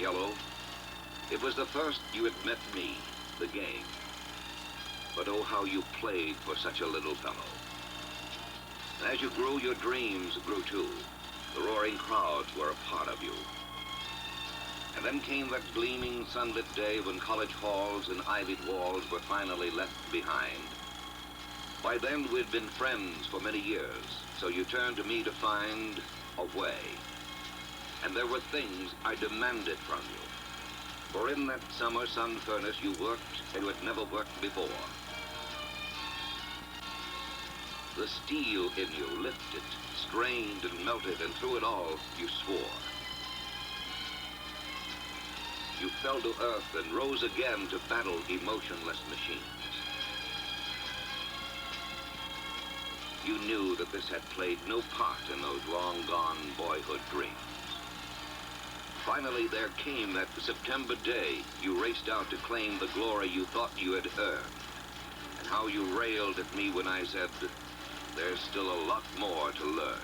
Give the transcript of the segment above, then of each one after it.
yellow. It was the first you had met me, the game. But oh, how you played for such a little fellow. And as you grew, your dreams grew too. The roaring crowds were a part of you. And then came that gleaming, sunlit day when college halls and ivied walls were finally left behind. By then, we'd been friends for many years, so you turned to me to find a way. And there were things I demanded from you. For in that summer sun furnace, you worked and you had never worked before. The steel in you lifted, strained and melted, and through it all, you swore. You fell to earth and rose again to battle emotionless machines. You knew that this had played no part in those long-gone boyhood dreams. Finally, there came that September day you raced out to claim the glory you thought you had earned. And how you railed at me when I said, there's still a lot more to learn.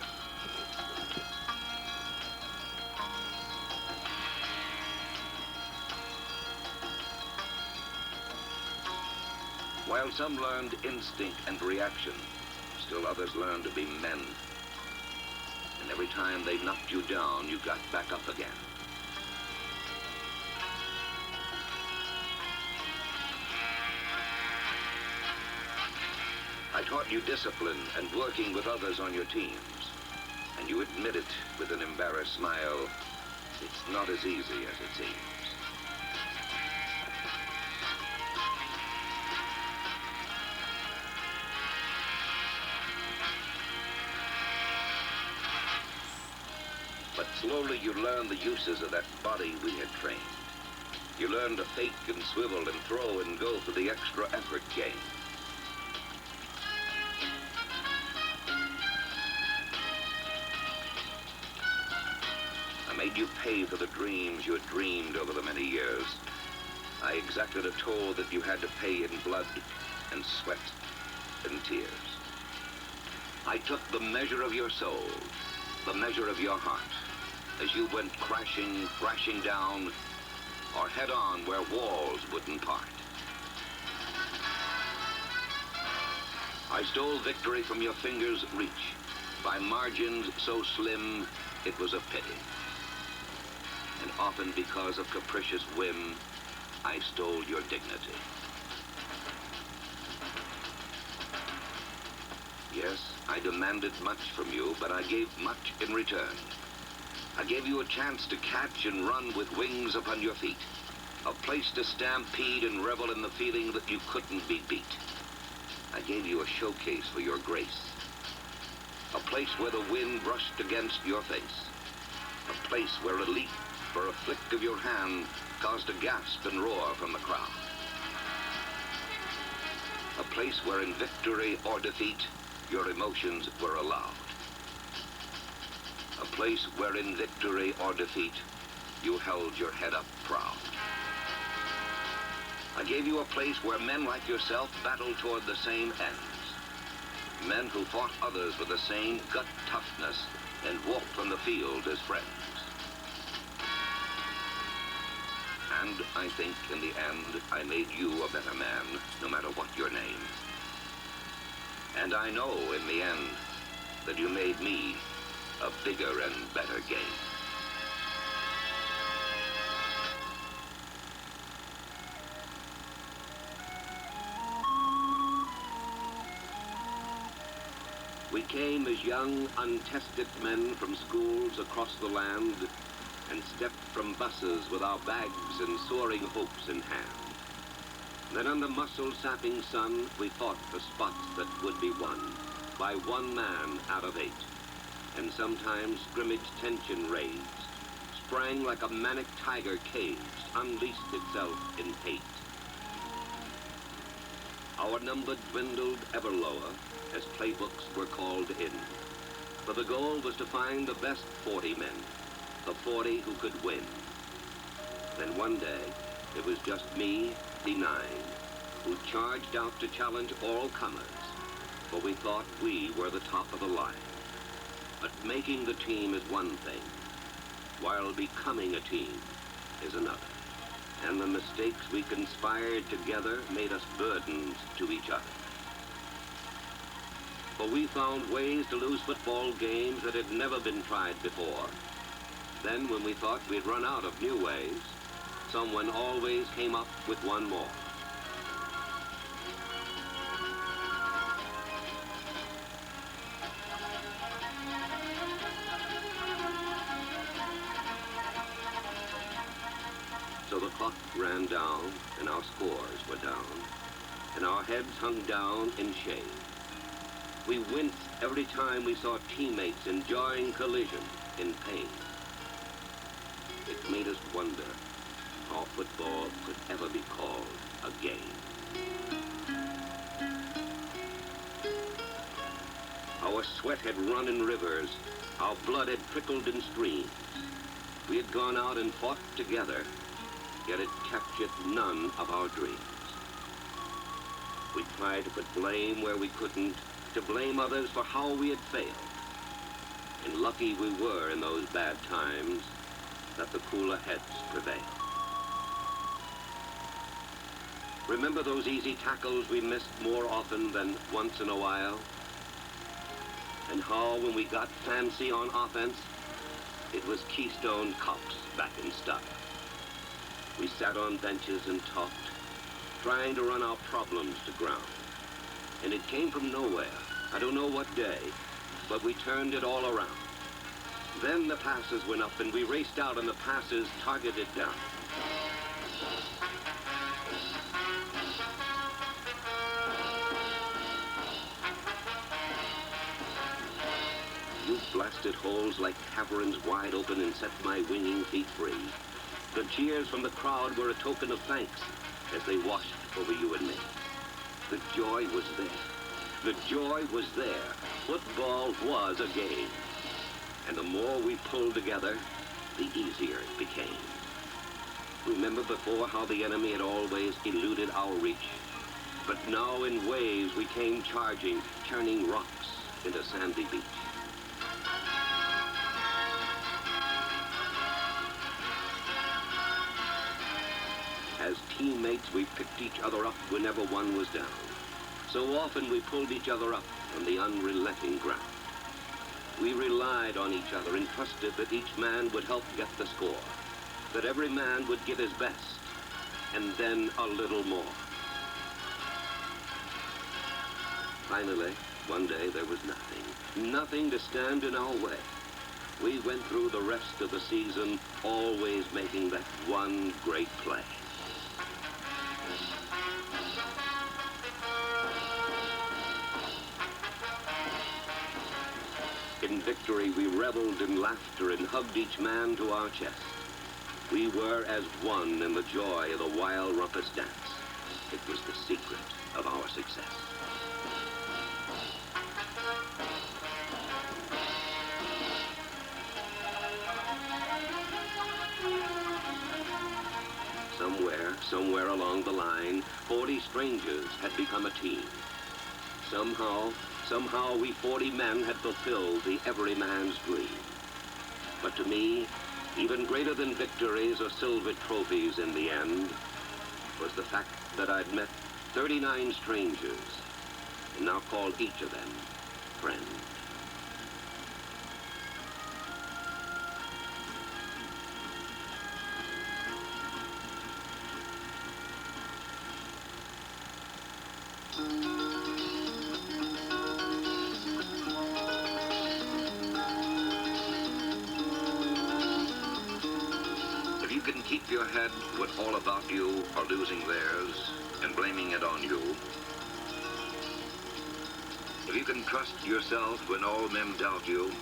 While some learned instinct and reaction, still others learned to be men. And every time they knocked you down, you got back up again. I taught you discipline and working with others on your teams. And you admitted with an embarrassed smile, it's not as easy as it seems. But slowly you learned the uses of that body we had trained. You learned to fake and swivel and throw and go for the extra effort game. I made you pay for the dreams you had dreamed over the many years. I exacted a toll that you had to pay in blood and sweat and tears. I took the measure of your soul, the measure of your heart, as you went crashing down, or head on where walls wouldn't part. I stole victory from your fingers' reach, by margins so slim it was a pity. And often because of capricious whim, I stole your dignity. Yes, I demanded much from you, but I gave much in return. I gave you a chance to catch and run with wings upon your feet, a place to stampede and revel in the feeling that you couldn't be beat. I gave you a showcase for your grace, a place where the wind brushed against your face, a place where a leap or a flick of your hand caused a gasp and roar from the crowd, a place where in victory or defeat your emotions were allowed, a place where in victory or defeat you held your head up proud. I gave you a place where men like yourself battled toward the same ends, men who fought others with the same gut toughness and walked from the field as friends. And I think in the end I made you a better man, no matter what your name. And I know in the end that you made me a bigger and better game. We came as young, untested men from schools across the land and stepped from buses with our bags and soaring hopes in hand. Then under muscle-sapping sun, we fought for spots that would be won by one man out of 8. And sometimes scrimmage tension raged, sprang like a manic tiger caged, unleashed itself in hate. Our number dwindled ever lower as playbooks were called in. For the goal was to find the best 40 men, the 40 who could win. Then one day, it was just me, the 9, who charged out to challenge all comers, for we thought we were the top of the line. But making the team is one thing, while becoming a team is another. And the mistakes we conspired together made us burdens to each other. For we found ways to lose football games that had never been tried before. Then, when we thought we'd run out of new ways, someone always came up with one more. So the clock ran down, and our scores were down, and our heads hung down in shame. We winced every time we saw teammates enjoying collision in pain. It made us wonder how football could ever be called a game. Our sweat had run in rivers, our blood had trickled in streams. We had gone out and fought together, yet it captured none of our dreams. We tried to put blame where we couldn't, to blame others for how we had failed. And lucky we were in those bad times that the cooler heads prevailed. Remember those easy tackles we missed more often than once in a while? And how when we got fancy on offense, it was Keystone Cops back in style. We sat on benches and talked, trying to run our problems to ground. And it came from nowhere. I don't know what day, but we turned it all around. Then the passes went up and we raced out and the passes targeted down. You blasted holes like caverns wide open and set my winging feet free. The cheers from the crowd were a token of thanks as they washed over you and me. The joy was there. The joy was there. Football was a game. And the more we pulled together, the easier it became. Remember before how the enemy had always eluded our reach? But now in waves we came charging, turning rocks into sandy beach. As teammates, we picked each other up whenever one was down. So often we pulled each other up from the unrelenting ground. We relied on each other and trusted that each man would help get the score, that every man would give his best, and then a little more. Finally, one day there was nothing to stand in our way. We went through the rest of the season always making that one great play. In victory, we reveled in laughter and hugged each man to our chest. We were as one in the joy of the wild rumpus dance. It was the secret of our success. Somewhere along the line, 40 strangers had become a team. Somehow we 40 men had fulfilled the everyman's dream. But to me, even greater than victories or silver trophies in the end, was the fact that I'd met 39 strangers and now called each of them friend. Keep your head when all about you are losing theirs and blaming it on you. If you can trust yourself when all men doubt you,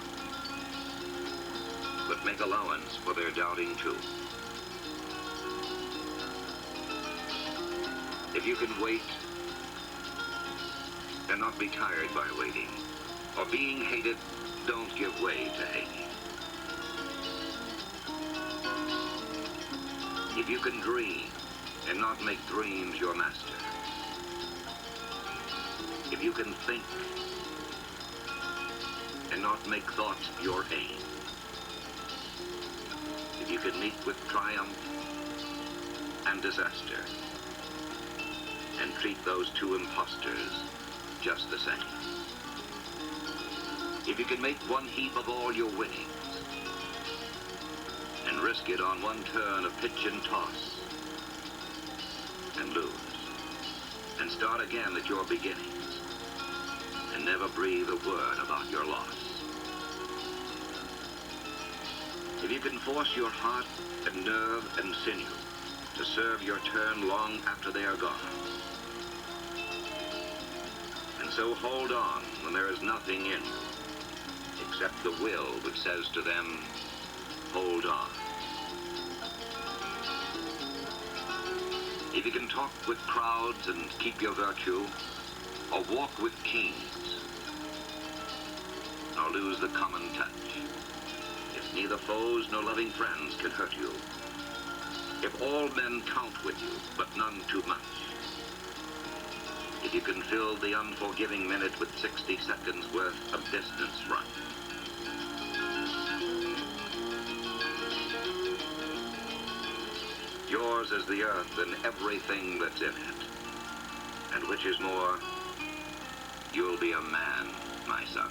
but make allowance for their doubting too. If you can wait and not be tired by waiting, or being hated, don't give way to hating. If you can dream and not make dreams your master. If you can think and not make thought your aim. If you can meet with triumph and disaster, and treat those two impostors just the same. If you can make one heap of all your winnings and risk it on one turn of pitch and toss and lose, and start again at your beginnings and never breathe a word about your loss. If you can force your heart and nerve and sinew to serve your turn long after they are gone, and so hold on when there is nothing in you except the will which says to them, hold on. If you can talk with crowds and keep your virtue, or walk with kings, nor lose the common touch, if neither foes nor loving friends can hurt you, if all men count with you, but none too much, if you can fill the unforgiving minute with 60 seconds worth of distance run, yours is the earth and everything that's in it. And which is more, you'll be a man, my son.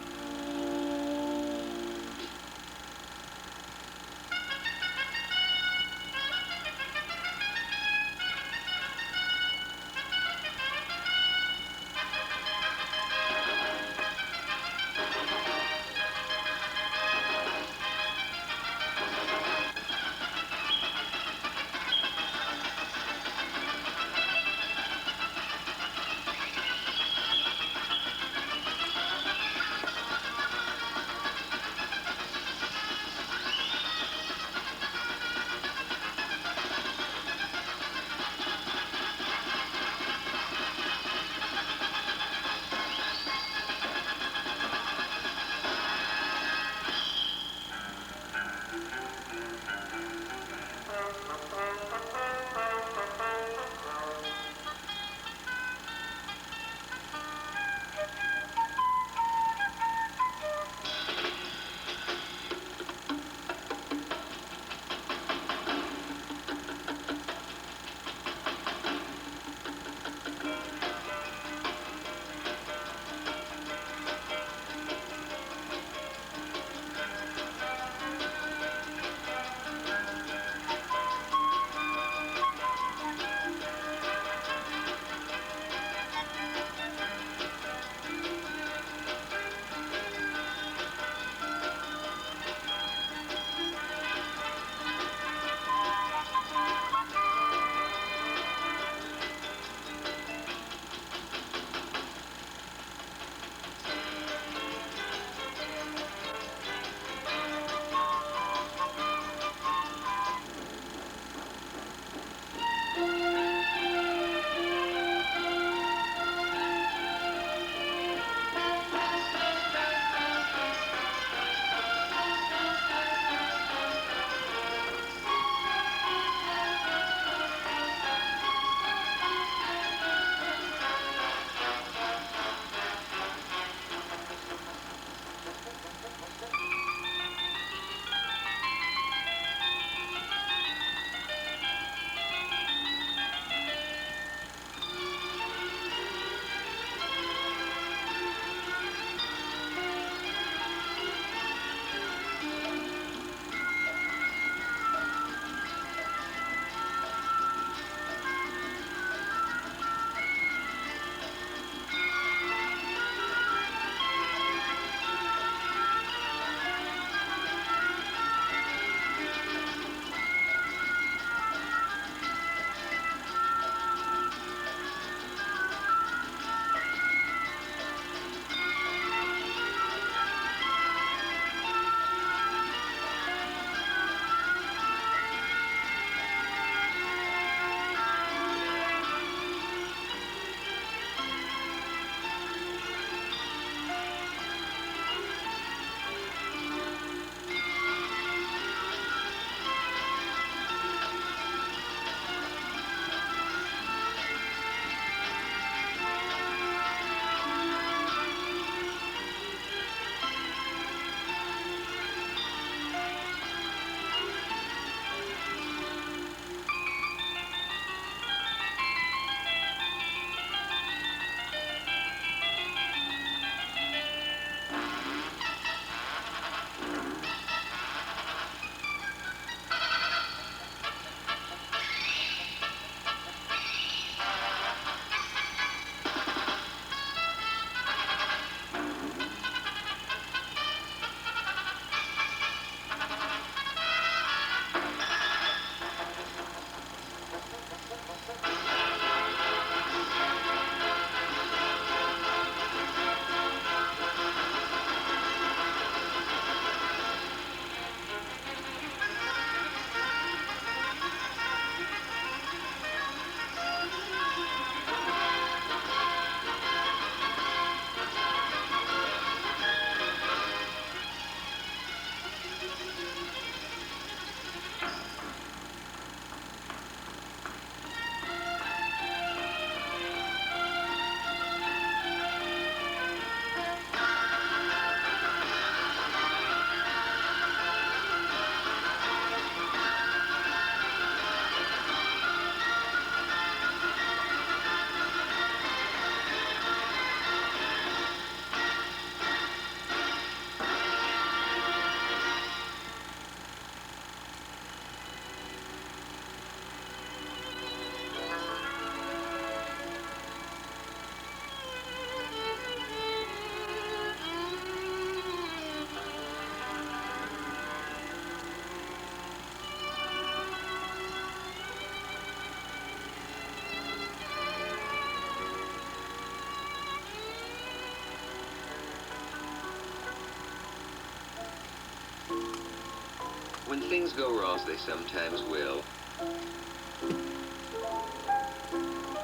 things go wrong, as they sometimes will,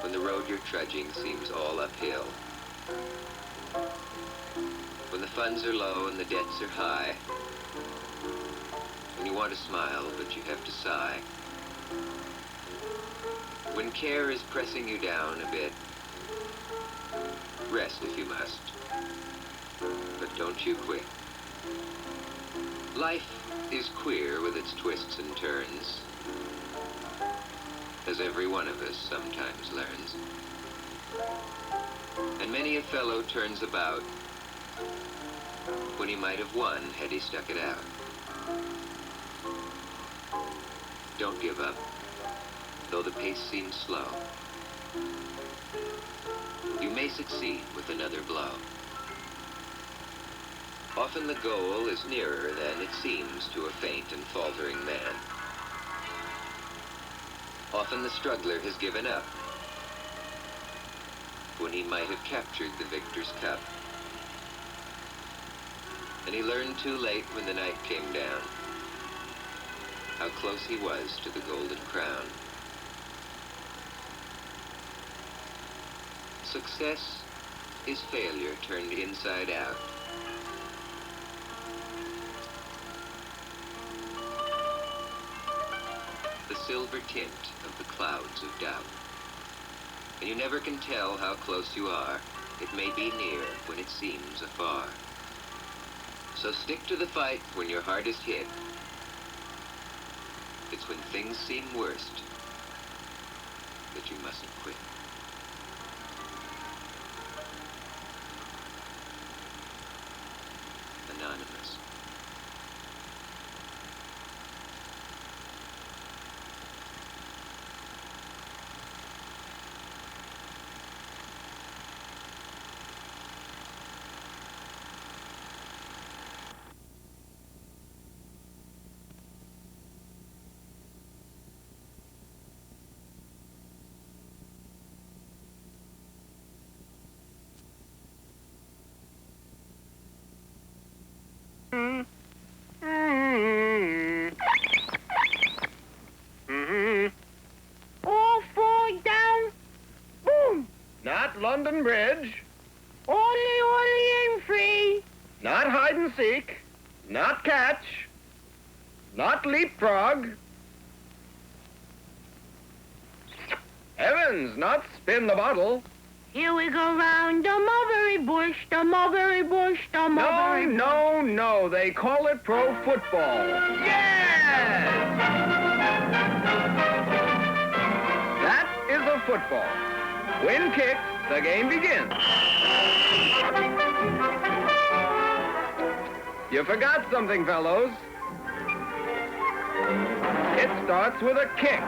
when the road you're trudging seems all uphill, when the funds are low and the debts are high, when you want to smile but you have to sigh, when care is pressing you down a bit, rest if you must, but don't you quit. Life is queer with its twists and turns, as every one of us sometimes learns. And many a fellow turns about when he might have won had he stuck it out. Don't give up, though the pace seems slow. You may succeed with another blow. Often the goal is nearer than it seems to a faint and faltering man. Often the struggler has given up when he might have captured the victor's cup. And he learned too late when the night came down how close he was to the golden crown. Success is failure turned inside out. The silver tint of the clouds of doubt. And you never can tell how close you are. It may be near when it seems afar. So stick to the fight when your heart is hit. It's when things seem worst that you mustn't quit. Anonymous. All fall down. Boom. Not London Bridge. Ollie and free. Not hide and seek. Not catch. Not leapfrog. Heavens, not spin the bottle. Here we go round the mulberry bush, the mulberry bush, the mulberry bush. No, they call it pro football. Yes! That is a football. When kicked, the game begins. You forgot something, fellows. It starts with a kick.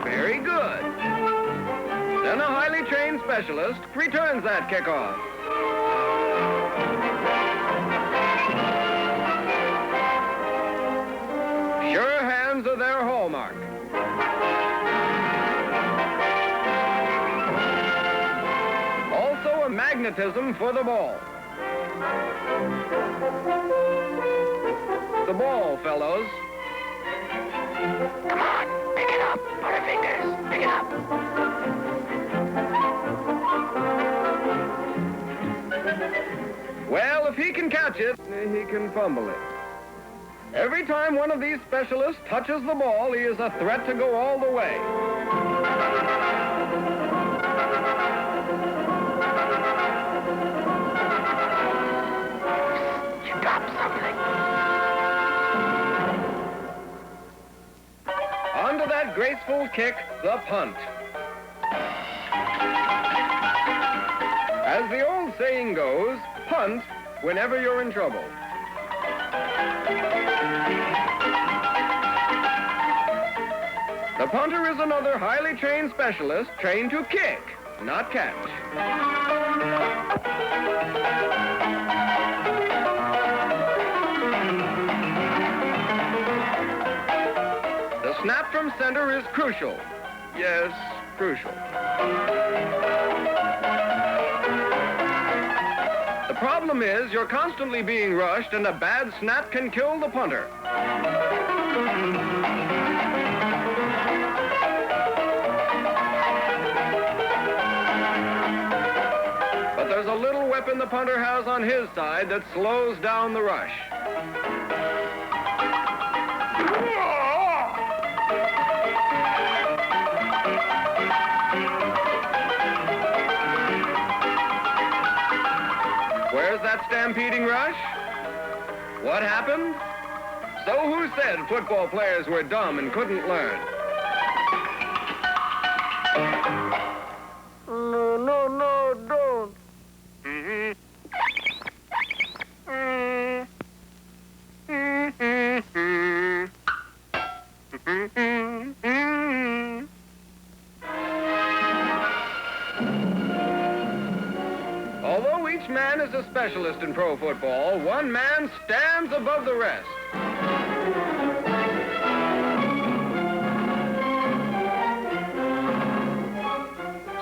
Very good. Then a highly trained specialist returns that kickoff. Sure hands are their hallmark. Also a magnetism for the ball. The ball, fellows. Come on, pick it up, Butterfingers, pick it up. Well, if he can catch it, he can fumble it. Every time one of these specialists touches the ball, he is a threat to go all the way. You dropped something. Onto that graceful kick, the punt. As the old saying goes, punt whenever you're in trouble. The punter is another highly trained specialist trained to kick, not catch. The snap from center is crucial. Yes, crucial. The problem is you're constantly being rushed and a bad snap can kill the punter. But there's a little weapon the punter has on his side that slows down the rush. Where's that stampeding rush? What happened? So who said football players were dumb and couldn't learn? No, don't. Although each man is a specialist in pro football, one man stands above the rest.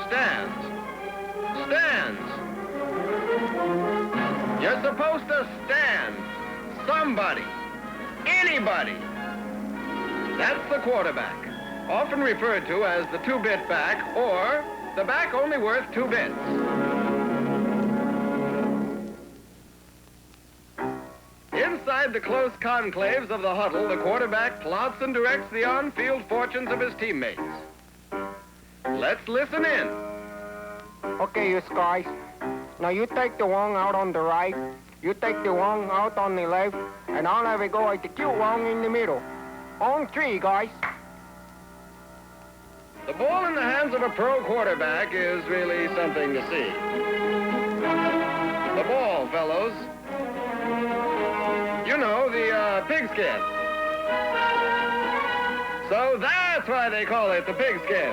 Stands. You're supposed to stand. Somebody. Anybody. That's the quarterback, often referred to as the two-bit back or the back only worth 2 bits. Inside the close conclaves of the huddle, the quarterback plots and directs the on-field fortunes of his teammates. Let's listen in. Okay, you guys. Now you take the one out on the right, you take the one out on the left, and I'll have a go at the cute one in the middle. On 3, guys. The ball in the hands of a pro quarterback is really something to see. The ball, fellows. You know, the pigskin. So that's why they call it the pigskin.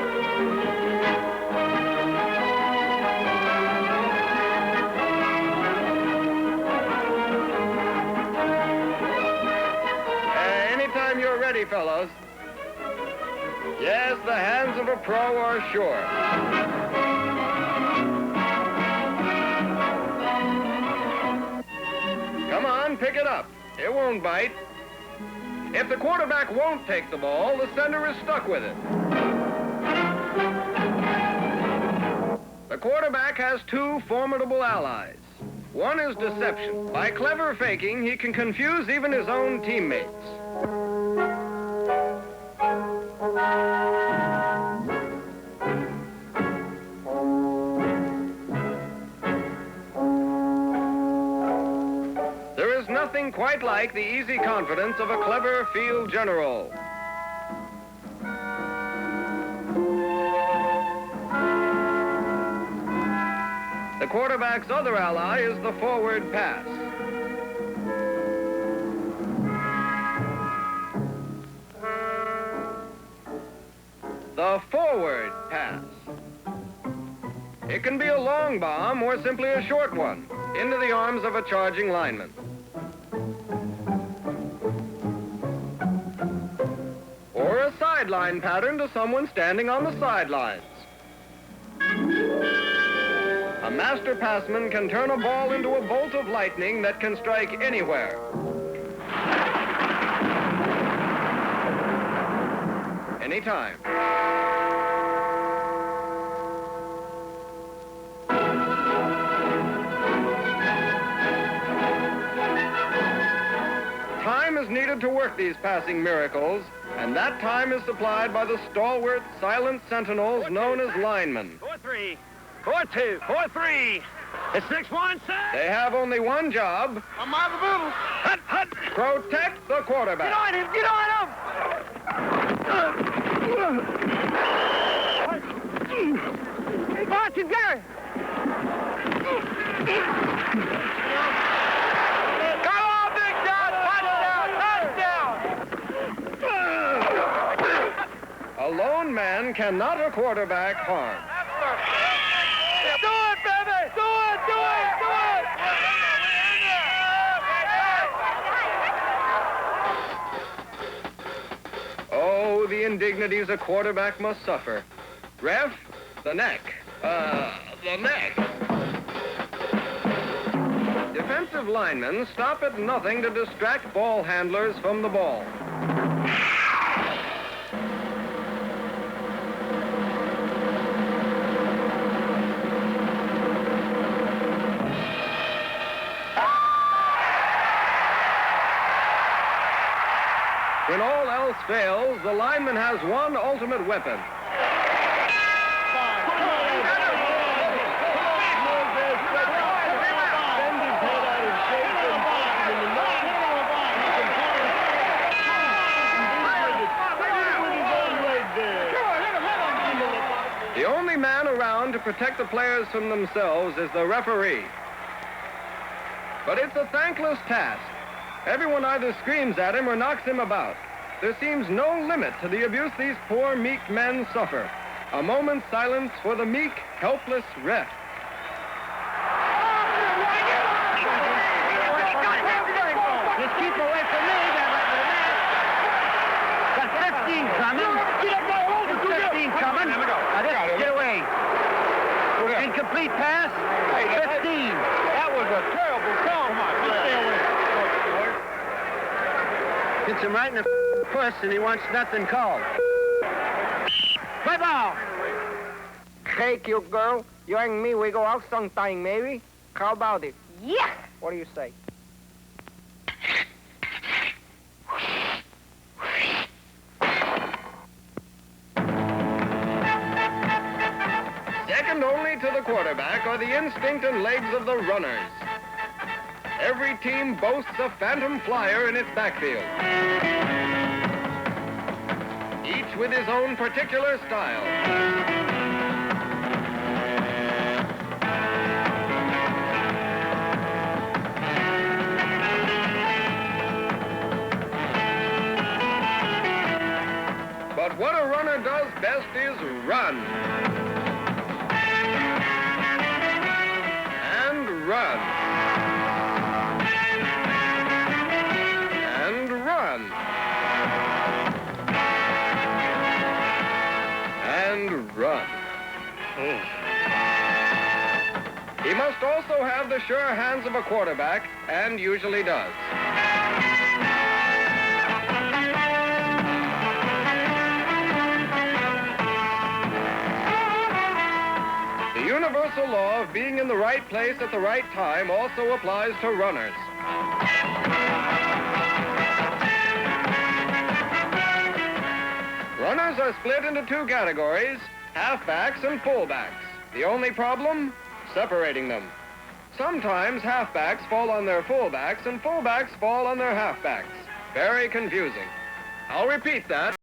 Anytime you're ready, fellows. Yes, the hands of a pro are sure. Come on, pick it up. It won't bite. If the quarterback won't take the ball, the sender is stuck with it. The quarterback has 2 formidable allies. One is deception. By clever faking, he can confuse even his own teammates. There is nothing quite like the easy confidence of a clever field general. The quarterback's other ally is the forward pass. The forward pass. It can be a long bomb or simply a short one into the arms of a charging lineman. Or a sideline pattern to someone standing on the sidelines. A master passman can turn a ball into a bolt of lightning that can strike anywhere. Anytime. Time is needed to work these passing miracles, and that time is supplied by the stalwart, silent sentinels known as linemen. 4-3, 4-2, 4-3. It's 6-1, sir. They have only one job. I'm out of the bootle. Hut, hut. Protect the quarterback. Get on him, get on him. Watch it, Gary. Come on, Big John. Touchdown, touchdown. A lone man cannot a quarterback harm. Do it, baby. Do it, do it, do it. Oh, the indignities a quarterback must suffer. Ref, the neck. The neck. Defensive linemen stop at nothing to distract ball handlers from the ball. When all else fails, the lineman has one ultimate weapon. The only man around to protect the players from themselves is the referee. But it's a thankless task. Everyone either screams at him or knocks him about. There seems no limit to the abuse these poor, meek men suffer. A moment's silence for the meek, helpless ref. Just keep away from me. Got 15 coming. Got 15 coming. Now just get away. Incomplete pass. 15. That was a terrible call. Come on, stay away. Hits him right in the puss, and he wants nothing called. Play ball. Hey, cute girl, you and me, we go out sometime, maybe? How about it? Yeah. What do you say? Second only to the quarterback are the instinct and legs of the runners. Every team boasts a phantom flyer in its backfield, each with his own particular style. But what a runner does best is run. And run. And run. And run. He must also have the sure hands of a quarterback, and usually does. The universal law of being in the right place at the right time also applies to runners. Runners are split into two categories, halfbacks and fullbacks. The only problem? Separating them. Sometimes halfbacks fall on their fullbacks and fullbacks fall on their halfbacks. Very confusing. I'll repeat that.